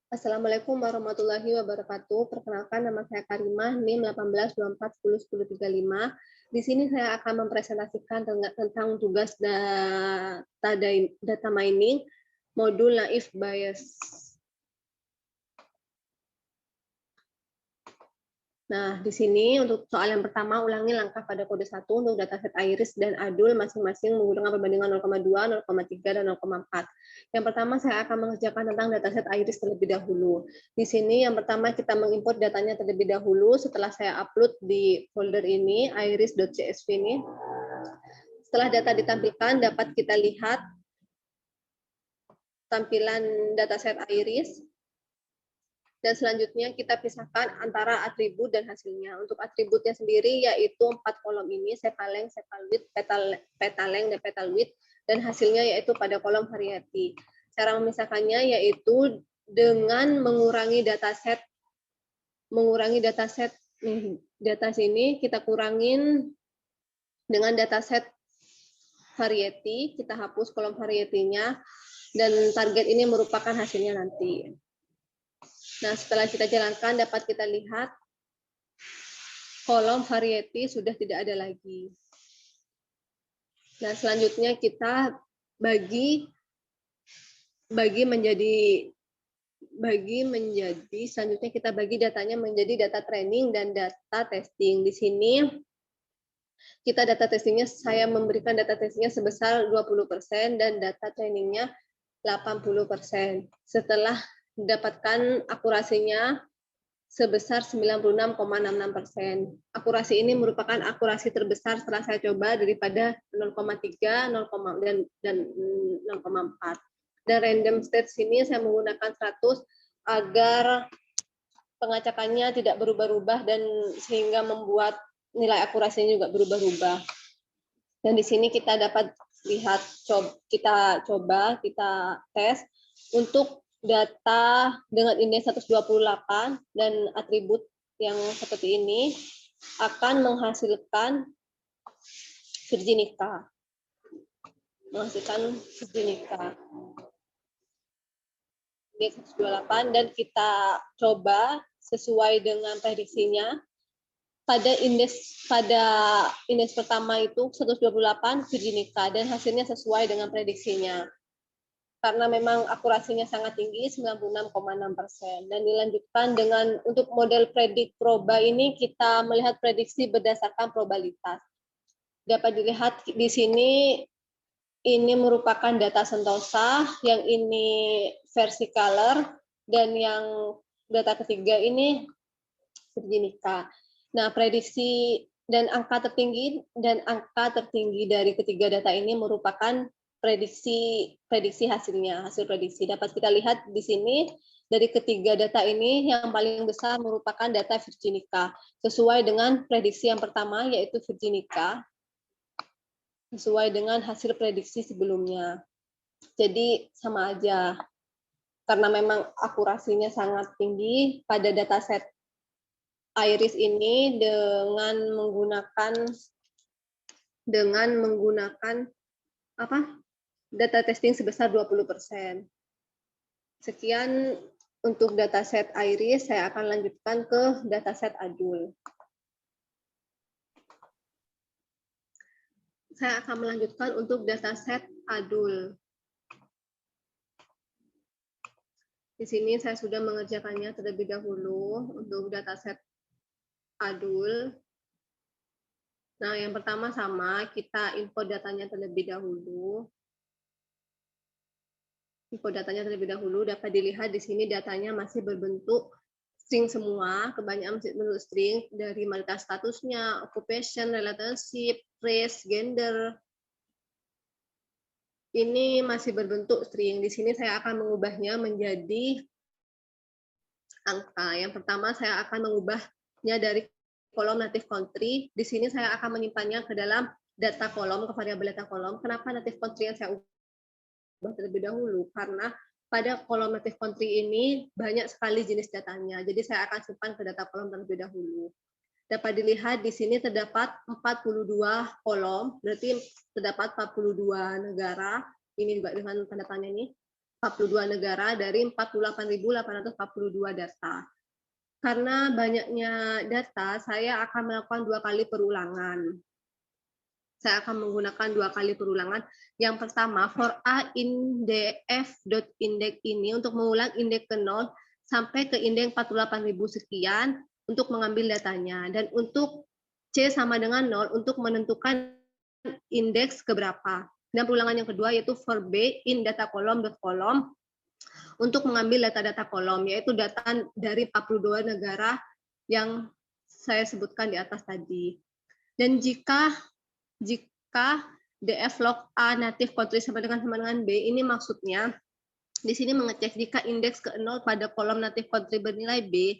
Assalamualaikum warahmatullahi wabarakatuh. Perkenalkan, nama saya Karimah, NIM 1824101035. Di sini saya akan mempresentasikan tentang tugas data mining modul Naif Bayes. Nah, di sini untuk soal yang pertama, ulangi langkah pada kode 1 untuk dataset Iris dan Adul masing-masing menggunakan perbandingan 0,2, 0,3, dan 0,4. Yang pertama, saya akan mengerjakan tentang dataset Iris terlebih dahulu. Di sini yang pertama kita mengimport datanya terlebih dahulu. Setelah saya upload di folder ini, iris.csv ini. Setelah data ditampilkan, dapat kita lihat tampilan dataset Iris. Dan selanjutnya kita pisahkan antara atribut dan hasilnya. Untuk atributnya sendiri yaitu 4 kolom ini, sepaleng, sepalwidth, petaleng, dan petalwidth, dan hasilnya yaitu pada kolom variety. Cara memisahkannya yaitu dengan mengurangi dataset data sini kita kurangin dengan dataset variety, kita hapus kolom variety-nya, dan target ini merupakan hasilnya nanti. Nah, setelah kita jalankan, dapat kita lihat kolom variety sudah tidak ada lagi. Nah, selanjutnya kita selanjutnya kita bagi datanya menjadi data training dan data testing. Di sini kita data testingnya, saya memberikan data testingnya sebesar 20% dan data trainingnya 80%. Setelah mendapatkan akurasinya sebesar 96,66%. Akurasi ini merupakan akurasi terbesar setelah saya coba daripada 0,3, 0, dan 0,4. Dan random state sini saya menggunakan 100 agar pengacakannya tidak berubah-ubah dan sehingga membuat nilai akurasinya juga berubah-ubah. Dan di sini kita dapat lihat, kita tes untuk data dengan indeks 128 dan atribut yang seperti ini akan menghasilkan virginica. Indeks 128, dan kita coba sesuai dengan prediksinya. Pada indeks pertama itu 128 virginica dan hasilnya sesuai dengan prediksinya. Karena memang akurasinya sangat tinggi, 96,6%. Dan dilanjutkan dengan untuk model predik proba ini kita melihat prediksi berdasarkan probabilitas. Dapat dilihat di sini ini merupakan data Sentosa, yang ini versi color, dan yang data ketiga ini virginica. Nah, prediksi dan angka tertinggi dari ketiga data ini merupakan prediksi hasilnya, hasil prediksi. Dapat kita lihat di sini dari ketiga data ini yang paling besar merupakan data virginica, sesuai dengan prediksi yang pertama yaitu virginica, sesuai dengan hasil prediksi sebelumnya. Jadi sama aja, karena memang akurasinya sangat tinggi pada dataset Iris ini dengan menggunakan data testing sebesar 20%. Sekian untuk dataset Iris, saya akan lanjutkan ke dataset Adul. Saya akan melanjutkan untuk dataset Adul. Di sini saya sudah mengerjakannya terlebih dahulu untuk dataset Adul. Nah, yang pertama sama, kita import datanya terlebih dahulu. Dapat dilihat di sini datanya masih berbentuk string semua, kebanyakan masih berbentuk string, dari marital statusnya, occupation, relationship, race, gender. Ini masih berbentuk string. Di sini saya akan mengubahnya menjadi angka. Yang pertama saya akan mengubahnya dari kolom native country. Di sini saya akan menyimpannya ke dalam data kolom, ke variabel data kolom. Kenapa native country yang saya ubah terlebih dahulu? Karena pada kolom native country ini banyak sekali jenis datanya. Jadi saya akan simpan ke data kolom terlebih dahulu. Dapat dilihat di sini terdapat 42 kolom, berarti terdapat 42 negara. Ini juga dengan tanda tanya ini. 42 negara dari 48.842 data. Karena banyaknya data, saya akan melakukan 2 kali perulangan. Saya akan menggunakan 2 kali perulangan. Yang pertama, for a in df.index ini untuk mengulang indeks ke 0 sampai ke indeks 48.000 sekian untuk mengambil datanya. Dan untuk C sama dengan 0 untuk menentukan indeks keberapa. Dan perulangan yang kedua yaitu for B in data column untuk mengambil data-data kolom, yaitu data dari 42 negara yang saya sebutkan di atas tadi. Dan jika df log A native country sama dengan B, ini maksudnya di sini mengecek jika indeks ke 0 pada kolom native country bernilai B,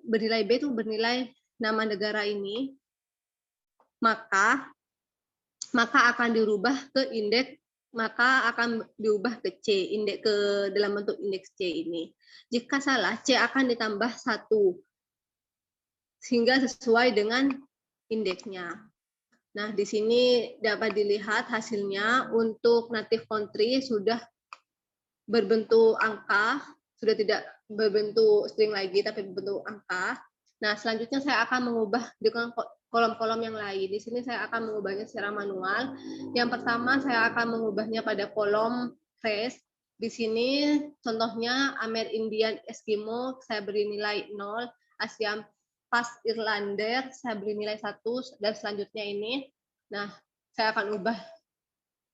bernilai B itu bernilai nama negara ini, maka akan dirubah ke indeks, maka akan diubah ke C, indeks ke dalam bentuk indeks C ini. Jika salah, C akan ditambah 1 sehingga sesuai dengan indeksnya. Nah, di sini dapat dilihat hasilnya untuk native country sudah berbentuk angka, sudah tidak berbentuk string lagi, tapi berbentuk angka. Nah, selanjutnya saya akan mengubah dengan kolom-kolom yang lain. Di sini saya akan mengubahnya secara manual. Yang pertama, saya akan mengubahnya pada kolom race. Di sini contohnya Amer Indian Eskimo, saya beri nilai 0. Asia Pas Irlander, saya beri nilai 1, dan selanjutnya ini. Nah, saya akan ubah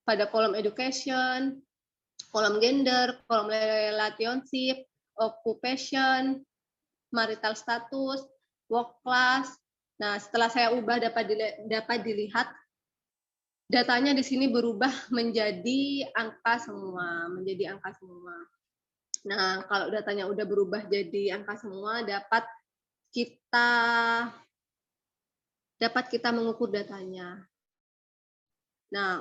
pada kolom education, kolom gender, kolom relationship, occupation, marital status, work class. Nah, setelah saya ubah dapat dilihat datanya di sini berubah menjadi angka semua, Nah, kalau datanya udah berubah jadi angka semua, dapat kita mengukur datanya. Nah,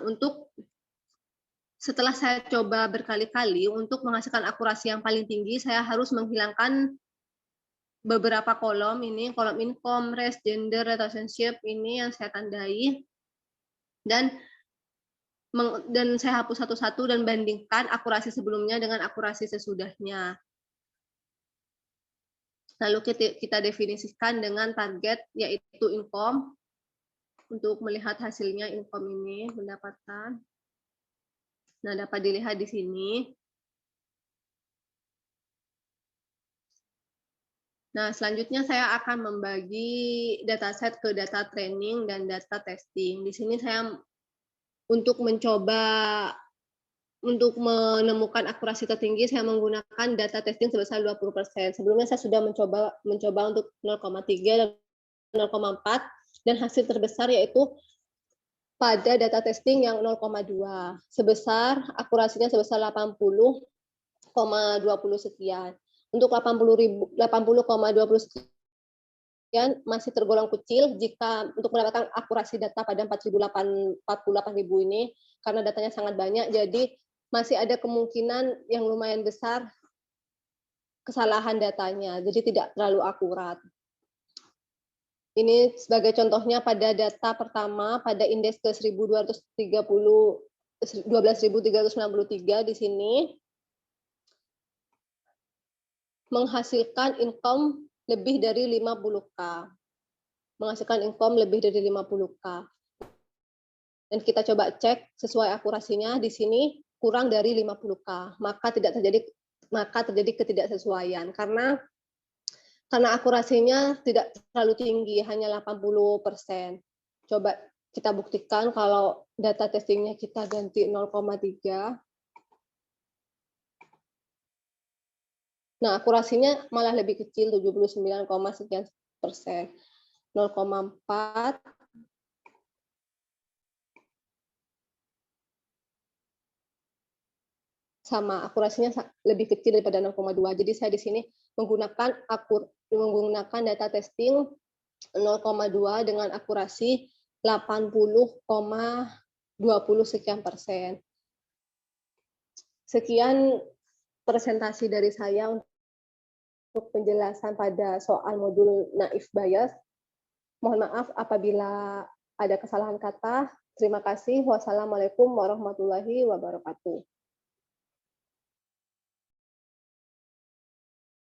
setelah saya coba berkali-kali untuk menghasilkan akurasi yang paling tinggi, saya harus menghilangkan beberapa kolom ini, kolom income, race, gender, relationship ini yang saya tandai, dan saya hapus satu-satu dan bandingkan akurasi sebelumnya dengan akurasi sesudahnya. Lalu kita definisikan dengan target yaitu income. Untuk melihat hasilnya income ini pendapatan. Nah, dapat dilihat di sini. Nah, selanjutnya saya akan membagi dataset ke data training dan data testing. Di sini saya untuk menemukan akurasi tertinggi, saya menggunakan data testing sebesar 20%. Sebelumnya saya sudah mencoba untuk 0,3 dan 0,4, dan hasil terbesar yaitu pada data testing yang 0,2, akurasinya sebesar 80,20 sekian. Untuk 80,20 sekian masih tergolong kecil jika untuk mendapatkan akurasi data pada 48.000 ini, karena datanya sangat banyak, jadi masih ada kemungkinan yang lumayan besar kesalahan datanya, jadi tidak terlalu akurat. Ini sebagai contohnya pada data pertama pada indeks ke 12.393 di sini menghasilkan income lebih dari 50K. Menghasilkan income lebih dari 50K. Dan kita coba cek sesuai akurasinya di sini kurang dari 50K, maka terjadi ketidaksesuaian karena akurasinya tidak terlalu tinggi, hanya 80%. Coba kita buktikan kalau data testingnya kita ganti 0,3. Nah, akurasinya malah lebih kecil, 79, sekian persen. 0,4. Sama, akurasinya lebih kecil daripada 0,2. Jadi saya di sini menggunakan data testing 0,2 dengan akurasi 80,20 sekian persen. Sekian presentasi dari saya untuk penjelasan pada soal modul naif bias. Mohon maaf apabila ada kesalahan kata. Terima kasih. Wassalamualaikum warahmatullahi wabarakatuh.